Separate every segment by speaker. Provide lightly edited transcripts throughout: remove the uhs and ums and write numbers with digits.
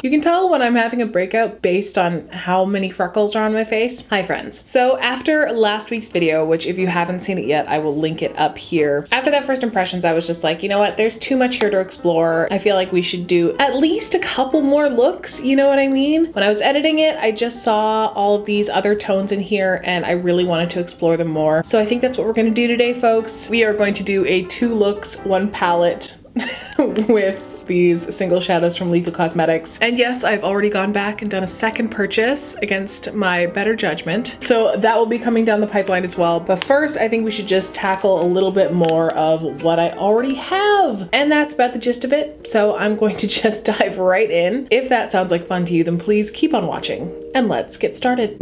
Speaker 1: You can tell when I'm having a breakout based on how many freckles are on my face. Hi friends. So after last week's video, which if you haven't seen it yet, I will link it up here. After that first impressions, I was just like, you know what? There's too much here to explore. I feel like we should do at least a couple more looks. You know what I mean? When I was editing it, I just saw all of these other tones in here and I really wanted to explore them more. So I think that's what we're gonna do today, folks. We are going to do a 2 looks, 1 palette with these single shadows from Legal Cosmetics. And yes, I've already gone back and done a second purchase against my better judgment. So that will be coming down the pipeline as well. But first, I think we should just tackle a little bit more of what I already have. And that's about the gist of it. So I'm going to just dive right in. If that sounds like fun to you, then please keep on watching and let's get started.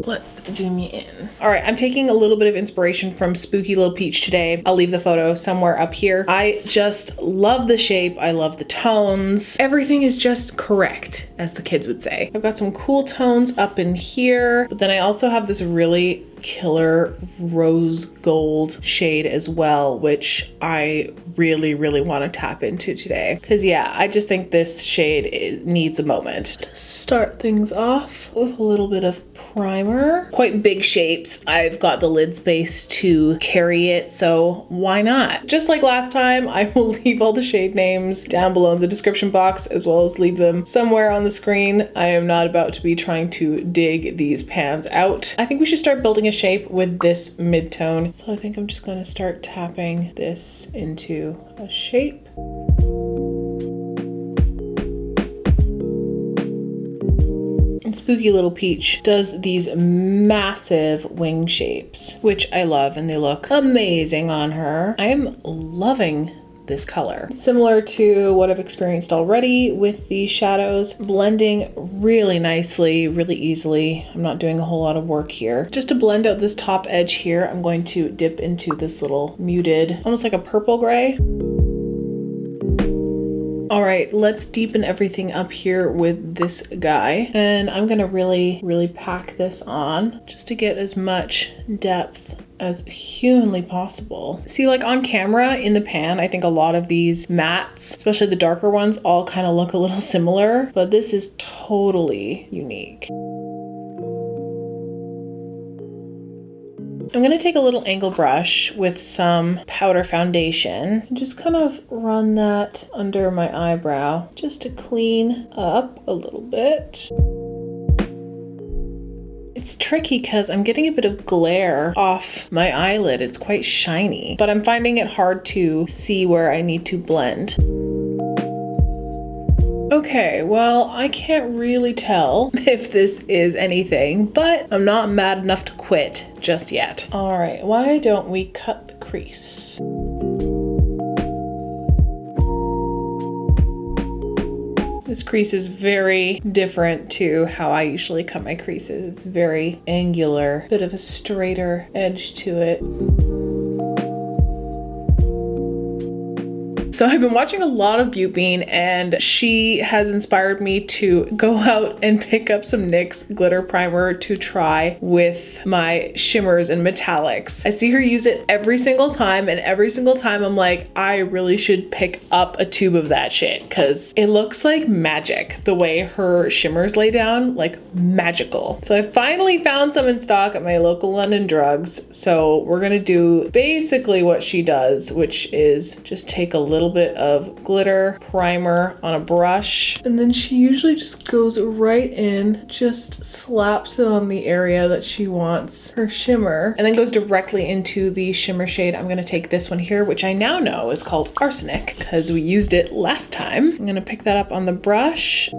Speaker 1: Let's zoom you in. All right, I'm taking a little bit of inspiration from Spooky Little Peach today. I'll leave the photo somewhere up here. I just love the shape. I love the tones. Everything is just correct, as the kids would say. I've got some cool tones up in here, but then I also have this really killer rose gold shade as well, which I really want to tap into today. Because yeah, I just think this shade needs a moment. To start things off with a little bit of primer. Quite big shapes. I've got the lid space to carry it, so why not? Just like last time, I will leave all the shade names down below in the description box, as well as leave them somewhere on the screen. I am not about to be trying to dig these pans out. I think we should start building a shape with this mid-tone. So I think I'm just going to start tapping this into a shape. And Spooky Little Peach does these massive wing shapes, which I love, and they look amazing on her. I am loving this color. Similar to what I've experienced already with these shadows, blending really nicely, really easily. I'm not doing a whole lot of work here. Just to blend out this top edge here, I'm going to dip into this little muted, almost like a purple gray. All right, let's deepen everything up here with this guy. And I'm gonna really pack this on just to get as much depth as humanly possible. See, like on camera in the pan, I think a lot of these mattes, especially the darker ones, all kind of look a little similar, but this is totally unique. I'm gonna take a little angle brush with some powder foundation and just kind of run that under my eyebrow just to clean up a little bit. It's tricky because I'm getting a bit of glare off my eyelid. It's quite shiny, but I'm finding it hard to see where I need to blend. Okay, well, I can't really tell if this is anything, but I'm not mad enough to quit just yet. All right, why don't we cut the crease? This crease is very different to how I usually cut my creases. It's very angular, bit of a straighter edge to it. So I've been watching a lot of Beauty Bean, and she has inspired me to go out and pick up some NYX glitter primer to try with my shimmers and metallics. I see her use it every single time, and every single time I'm like, I really should pick up a tube of that shit because it looks like magic the way her shimmers lay down, like magical. So I finally found some in stock at my local London Drugs. So we're gonna do basically what she does, which is just take a little bit of glitter primer on a brush, and then she usually just goes right in, just slaps it on the area that she wants her shimmer, and then goes directly into the shimmer shade. I'm gonna take this one here, which I now know is called Arsenic because we used it last time. I'm gonna pick that up on the brush.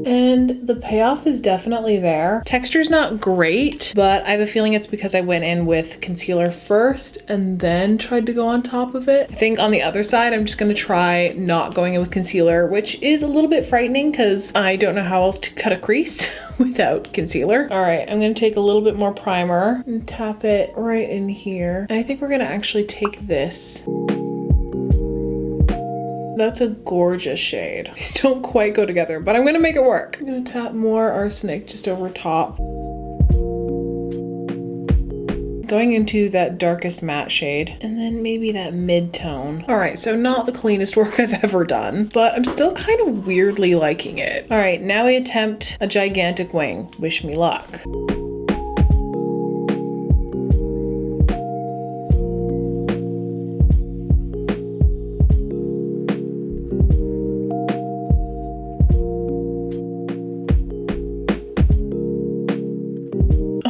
Speaker 1: And the payoff is definitely there. Texture's not great, but I have a feeling it's because I went in with concealer first and then tried to go on top of it. I think on the other side, I'm just gonna try not going in with concealer, which is a little bit frightening because I don't know how else to cut a crease without concealer. All right, I'm gonna take a little bit more primer and tap it right in here. And I think we're gonna actually take this. That's a gorgeous shade. These don't quite go together, but I'm gonna make it work. I'm gonna tap more Arsenic just over top. going into that darkest matte shade and then maybe that mid-tone. All right, so not the cleanest work I've ever done, but I'm still kind of weirdly liking it. All right, now we attempt a gigantic wing. Wish me luck.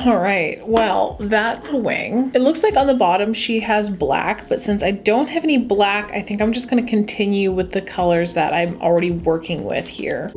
Speaker 1: All right, well, that's a wing. It looks like on the bottom she has black, but since I don't have any black, I think I'm just gonna continue with the colors that I'm already working with here.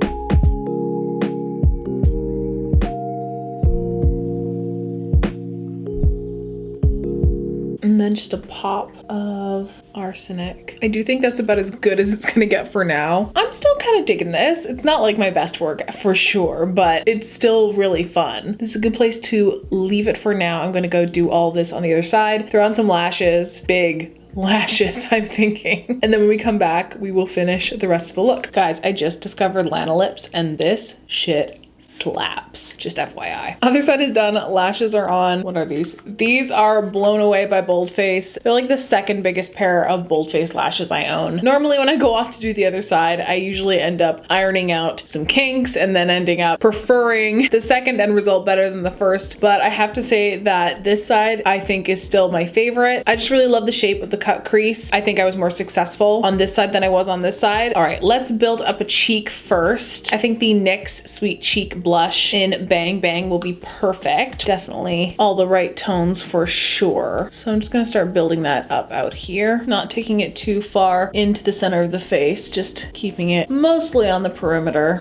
Speaker 1: And then just a pop of arsenic. I do think that's about as good as it's gonna get for now. I'm still kind of digging this. It's not like my best work for sure, but it's still really fun. This is a good place to leave it for now. I'm gonna go do all this on the other side, throw on some lashes, big lashes, I'm thinking. And then when we come back, we will finish the rest of the look. Guys, I just discovered Lana lips and this shit slaps. Just FYI. Other side is done. Lashes are on. What are these? These are Blown Away by Boldface. They're like the second biggest pair of Boldface lashes I own. Normally when I go off to do the other side, I usually end up ironing out some kinks and then ending up preferring the second end result better than the first. But I have to say that this side I think is still my favorite. I just really love the shape of the cut crease. I think I was more successful on this side than I was on this side. All right, let's build up a cheek first. I think the NYX Sweet Cheek blush in Bang Bang will be perfect. Definitely all the right tones for sure. So I'm just gonna start building that up out here, not taking it too far into the center of the face, just keeping it mostly on the perimeter.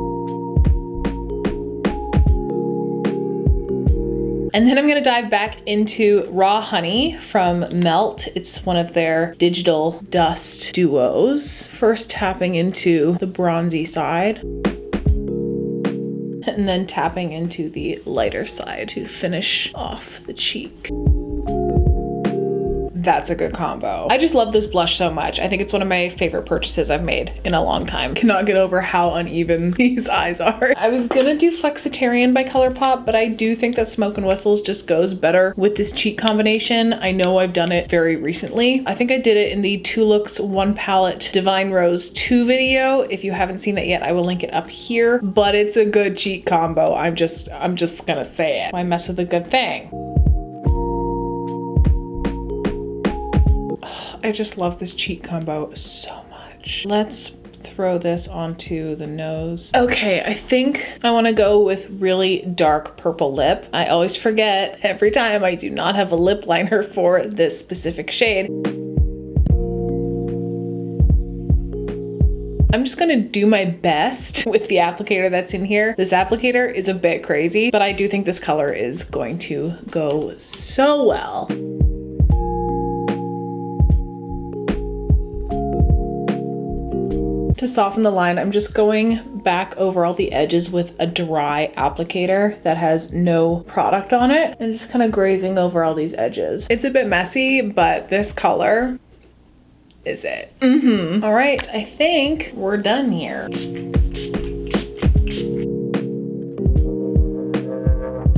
Speaker 1: And then I'm gonna dive back into Raw Honey from Melt. It's one of their digital dust duos. First tapping into the bronzy side, and then tapping into the lighter side to finish off the cheek. That's a good combo. I just love this blush so much. I think it's one of my favorite purchases I've made in a long time. Cannot get over how uneven these eyes are. I was gonna do Flexitarian by ColourPop, but I do think that Smoke and Whistles just goes better with this cheek combination. I know I've done it very recently. I think I did it in the 2 Looks 1 Palette Divine Rose 2 video. If you haven't seen that yet, I will link it up here, but it's a good cheek combo. I'm just gonna say it. Why mess with a good thing? I just love this cheek combo so much. Let's throw this onto the nose. Okay, I think I want to go with really dark purple lip. I always forget every time I do not have a lip liner for this specific shade. I'm just gonna do my best with the applicator that's in here. This applicator is a bit crazy, but I do think this color is going to go so well. To soften the line, I'm just going back over all the edges with a dry applicator that has no product on it and just kind of grazing over all these edges. It's a bit messy, but this color is it. All right, I think we're done here.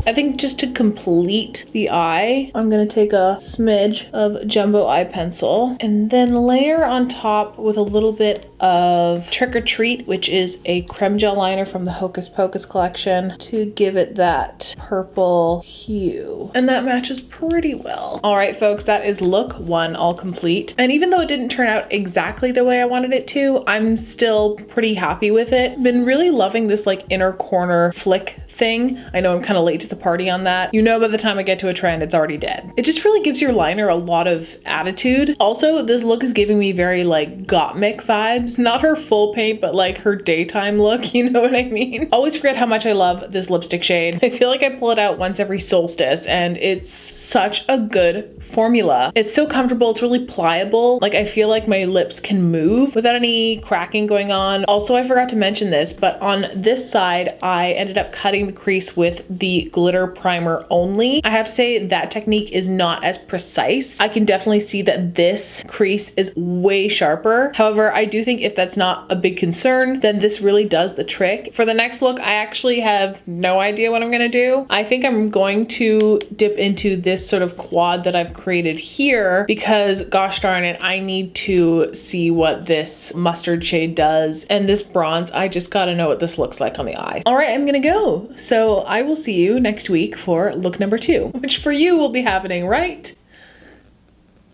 Speaker 1: I think just to complete the eye, I'm gonna take a smidge of Jumbo Eye Pencil and then layer on top with a little bit of Trick or Treat, which is a creme gel liner from the Hocus Pocus collection, to give it that purple hue. And that matches pretty well. All right, folks, that is look 1 all complete. And even though it didn't turn out exactly the way I wanted it to, I'm still pretty happy with it. Been really loving this like inner corner flick thing. I know I'm kind of late to the party on that. You know, by the time I get to a trend, it's already dead. It just really gives your liner a lot of attitude. Also, this look is giving me very like Gottmik vibes. Not her full paint, but like her daytime look, you know what I mean? Always forget how much I love this lipstick shade. I feel like I pull it out once every solstice and it's such a good formula. It's so comfortable, it's really pliable. Like I feel like my lips can move without any cracking going on. Also, I forgot to mention this, but on this side, I ended up cutting setting the crease with the glitter primer only. I have to say that technique is not as precise. I can definitely see that this crease is way sharper. However, I do think if that's not a big concern, then this really does the trick. For the next look, I actually have no idea what I'm gonna do. I think I'm going to dip into this sort of quad that I've created here because gosh darn it, I need to see what this mustard shade does. And this bronze, I just gotta know what this looks like on the eye. All right, I'm gonna go. So I will see you next week for look number 2, which for you will be happening right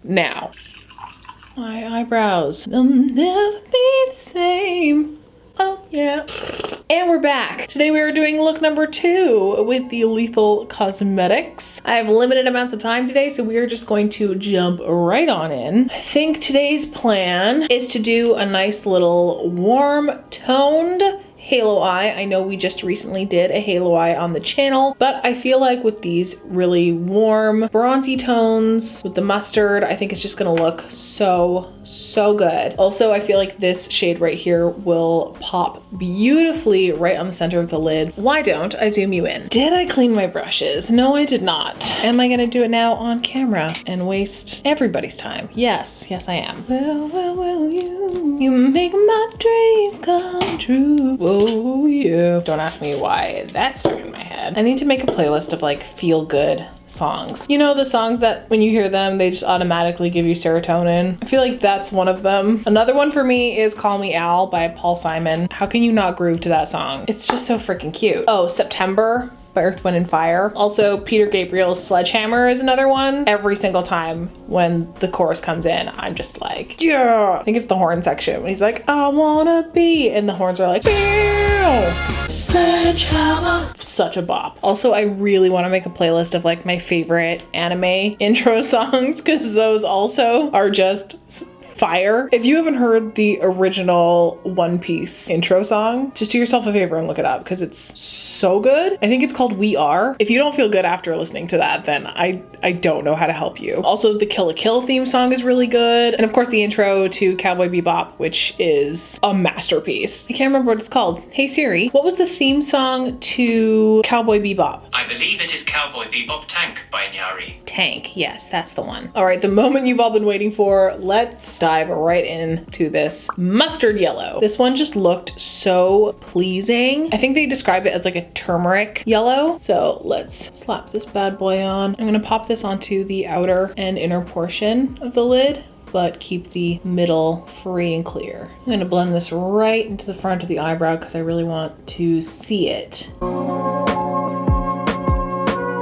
Speaker 1: now. My eyebrows, they'll never be the same. Oh yeah. And we're back. Today we are doing look number 2 with the Lethal Cosmetics. I have limited amounts of time today, so we are just going to jump right on in. I think today's plan is to do a nice little warm toned halo eye. I know we just recently did a halo eye on the channel, but I feel like with these really warm bronzy tones with the mustard, I think it's just gonna look so good. Also, I feel like this shade right here will pop beautifully right on the center of the lid. Why don't I zoom you in? Did I clean my brushes? No, I did not. Am I gonna do it now on camera and waste everybody's time? Yes, I am. Well, you make my dreams come true. Oh yeah. Don't ask me why that's stuck in my head. I need to make a playlist of like feel good songs. You know, the songs that when you hear them, they just automatically give you serotonin. I feel like that's one of them. Another one for me is Call Me Al by Paul Simon. How can you not groove to that song? It's just so freaking cute. Oh, September by Earth, Wind and Fire. Also, Peter Gabriel's Sledgehammer is another one. Every single time when the chorus comes in, I'm just like, yeah. I think it's the horn section when he's like, I wanna be, and the horns are like, Pew! Sledgehammer. Such a bop. Also, I really want to make a playlist of like my favorite anime intro songs because those also are just fire. If you haven't heard the original One Piece intro song, just do yourself a favor and look it up because it's so good. I think it's called We Are. If you don't feel good after listening to that, then I don't know how to help you. Also, the Kill la Kill theme song is really good. And of course, the intro to Cowboy Bebop, which is a masterpiece. I can't remember what it's called. Hey Siri, what was the theme song to Cowboy Bebop?
Speaker 2: I believe it is Cowboy Bebop Tank by Nyari.
Speaker 1: Tank, yes, that's the one. All right, the moment you've all been waiting for, let's dive right into this mustard yellow. This one just looked so pleasing. I think they describe it as like a turmeric yellow. So let's slap this bad boy on. I'm gonna pop this onto the outer and inner portion of the lid, but keep the middle free and clear. I'm gonna blend this right into the front of the eyebrow because I really want to see it.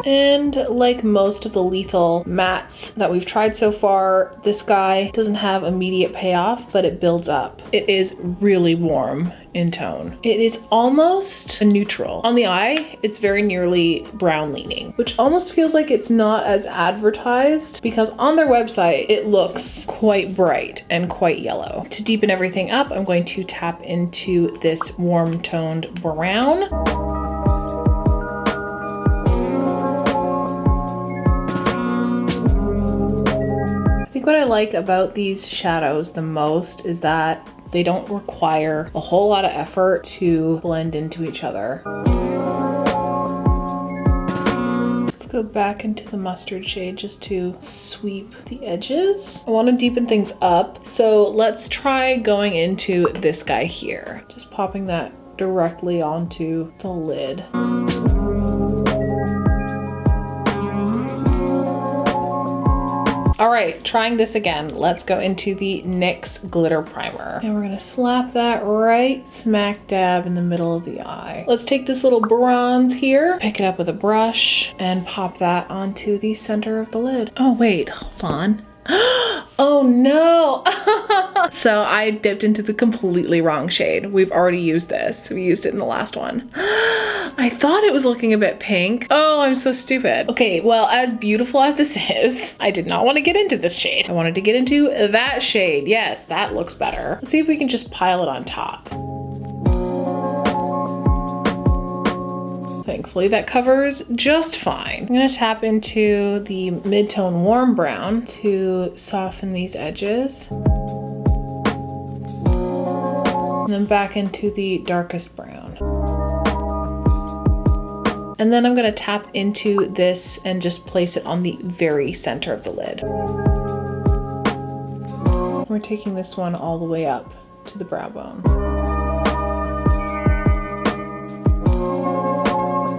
Speaker 1: And like most of the Lethal mattes that we've tried so far, this guy doesn't have immediate payoff, but it builds up. It is really warm in tone. It is almost a neutral. On the eye, it's very nearly brown leaning, which almost feels like it's not as advertised because on their website, it looks quite bright and quite yellow. To deepen everything up, I'm going to tap into this warm toned brown. What I like about these shadows the most is that they don't require a whole lot of effort to blend into each other. Let's go back into the mustard shade just to sweep the edges. I want to deepen things up, so let's try going into this guy here. Just popping that directly onto the lid. All right, trying this again. Let's go into the NYX glitter primer. And we're gonna slap that right smack dab in the middle of the eye. Let's take this little bronze here, pick it up with a brush, and pop that onto the center of the lid. Oh wait, hold on. Oh no. So I dipped into the completely wrong shade. We've already used this. We used it in the last one. I thought it was looking a bit pink. Oh, I'm so stupid. Okay, well, as beautiful as this is, I did not want to get into this shade. I wanted to get into that shade. Yes, that looks better. Let's see if we can just pile it on top. Thankfully, that covers just fine. I'm gonna tap into the mid-tone warm brown to soften these edges. And then back into the darkest brown. And then I'm gonna tap into this and just place it on the very center of the lid. We're taking this one all the way up to the brow bone.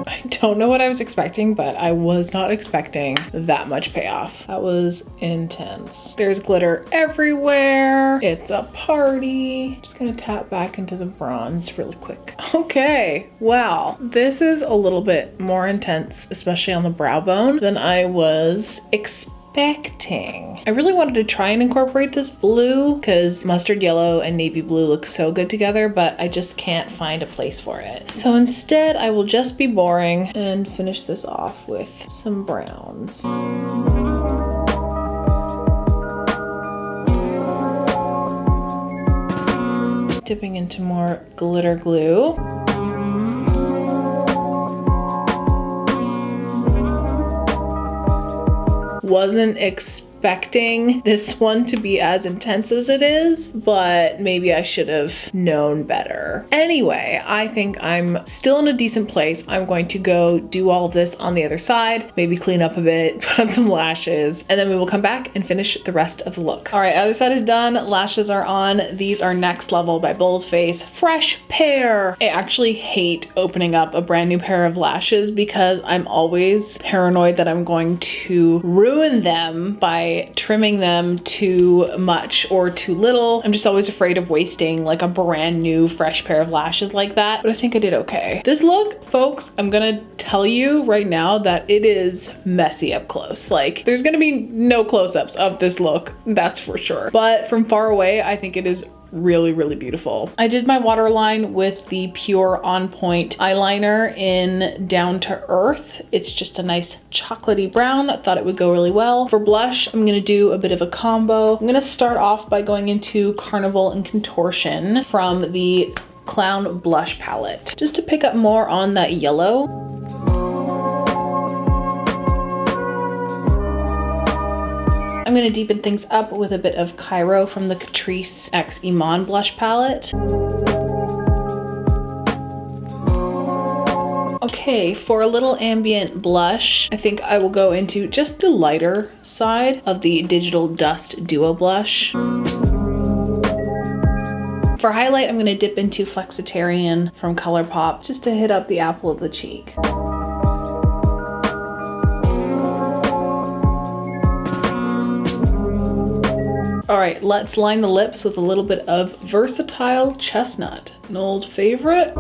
Speaker 1: I don't know what I was expecting, but I was not expecting that much payoff. That was intense. There's glitter everywhere. It's a party. Just gonna tap back into the bronze really quick. Okay, wow. This is a little bit more intense, especially on the brow bone, than I was expecting. I really wanted to try and incorporate this blue because mustard yellow and navy blue look so good together, but I just can't find a place for it. So instead, I will just be boring and finish this off with some browns. Dipping into more glitter glue. Wasn't expecting this one to be as intense as it is, but maybe I should have known better. Anyway, I think I'm still in a decent place. I'm going to go do all of this on the other side, maybe clean up a bit, put on some lashes, and then we will come back and finish the rest of the look. All right, other side is done. Lashes are on. These are Next Level by Boldface. Fresh pair. I actually hate opening up a brand new pair of lashes because I'm always paranoid that I'm going to ruin them by trimming them too much or too little. I'm just always afraid of wasting like a brand new fresh pair of lashes like that, but I think I did okay. This look, folks, I'm gonna tell you right now that it is messy up close. Like there's gonna be no close-ups of this look, that's for sure. But from far away, I think it is really, really beautiful. I did my waterline with the Pure On Point eyeliner in Down to Earth. It's just a nice chocolatey brown. I thought it would go really well. For blush, I'm gonna do a bit of a combo. I'm gonna start off by going into Carnival and Contortion from the Clown Blush palette, just to pick up more on that yellow. I'm gonna deepen things up with a bit of Cairo from the Catrice X Iman blush palette. Okay, for a little ambient blush, I think I will go into just the lighter side of the Digital Dust Duo blush. For highlight, I'm gonna dip into Flexitarian from ColourPop just to hit up the apple of the cheek. All right, let's line the lips with a little bit of Versatile Chestnut, an old favorite.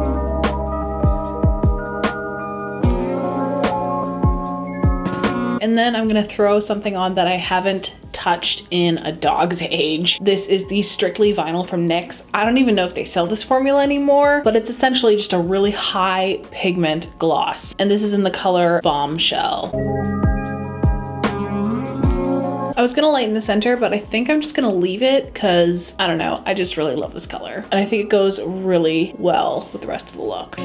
Speaker 1: And then I'm gonna throw something on that I haven't touched in a dog's age. This is the Strictly Vinyl from NYX. I don't even know if they sell this formula anymore, but it's essentially just a really high pigment gloss. And this is in the color Bombshell. I was gonna lighten the center, but I think I'm just gonna leave it because, I don't know, I just really love this color. And I think it goes really well with the rest of the look.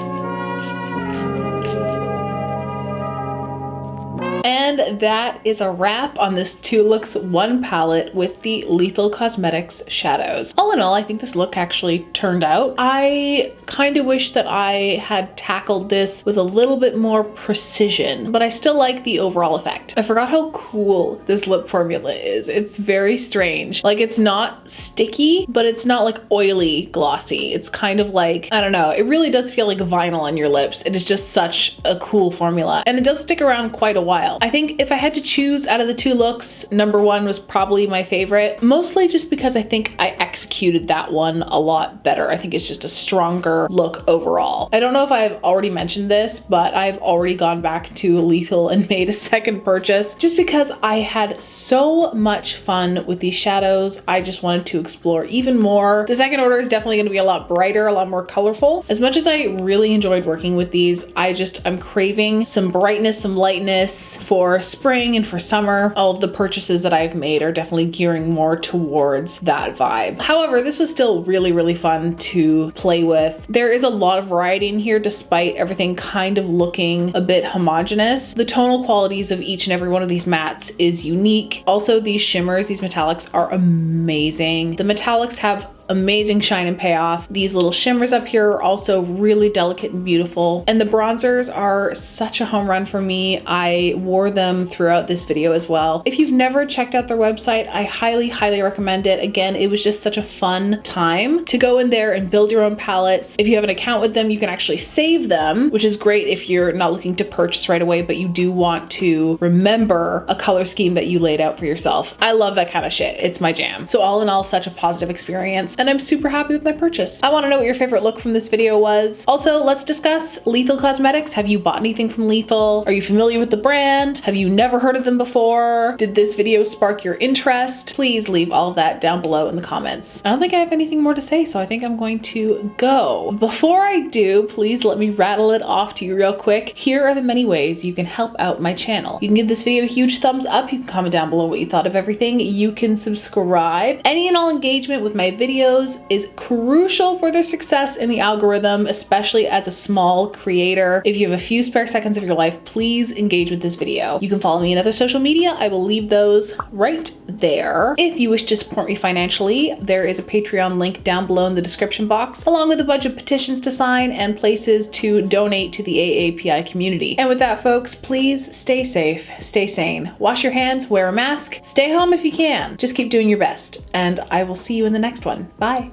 Speaker 1: And that is a wrap on this 2 Looks 1 palette with the Lethal Cosmetics shadows. All in all, I think this look actually turned out. I kind of wish that I had tackled this with a little bit more precision, but I still like the overall effect. I forgot how cool this lip formula is. It's very strange. Like, it's not sticky, but it's not like oily glossy. It's kind of like, I don't know, it really does feel like vinyl on your lips. It is just such a cool formula, and it does stick around quite a while. I think if I had to choose out of the 2 looks, number 1 was probably my favorite, mostly just because I think I executed that one a lot better. I think it's just a stronger look overall. I don't know if I've already mentioned this, but I've already gone back to Lethal and made a second purchase just because I had so much fun with these shadows. I just wanted to explore even more. The second order is definitely going to be a lot brighter, a lot more colorful. As much as I really enjoyed working with these, I'm craving some brightness, some lightness for spring and for summer. All of the purchases that I've made are definitely gearing more towards that vibe. However, this was still really, really fun to play with. There is a lot of variety in here despite everything kind of looking a bit homogeneous. The tonal qualities of each and every one of these mattes is unique. Also, these shimmers, these metallics are amazing. The metallics have amazing shine and payoff. These little shimmers up here are also really delicate and beautiful. And the bronzers are such a home run for me. I wore them throughout this video as well. If you've never checked out their website, I highly recommend it. Again, it was just such a fun time to go in there and build your own palettes. If you have an account with them, you can actually save them, which is great if you're not looking to purchase right away, but you do want to remember a color scheme that you laid out for yourself. I love that kind of shit. It's my jam. So all in all, such a positive experience, and I'm super happy with my purchase. I want to know what your favorite look from this video was. Also, let's discuss Lethal Cosmetics. Have you bought anything from Lethal? Are you familiar with the brand? Have you never heard of them before? Did this video spark your interest? Please leave all of that down below in the comments. I don't think I have anything more to say, so I think I'm going to go. Before I do, please let me rattle it off to you real quick. Here are the many ways you can help out my channel. You can give this video a huge thumbs up. You can comment down below what you thought of everything. You can subscribe. Any and all engagement with my videos is crucial for their success in the algorithm, especially as a small creator. If you have a few spare seconds of your life, please engage with this video. You can follow me on other social media. I will leave those right there. If you wish to support me financially, there is a Patreon link down below in the description box, along with a bunch of petitions to sign and places to donate to the AAPI community. And with that, folks, please stay safe, stay sane, wash your hands, wear a mask, stay home if you can. Just keep doing your best, and I will see you in the next one. Bye.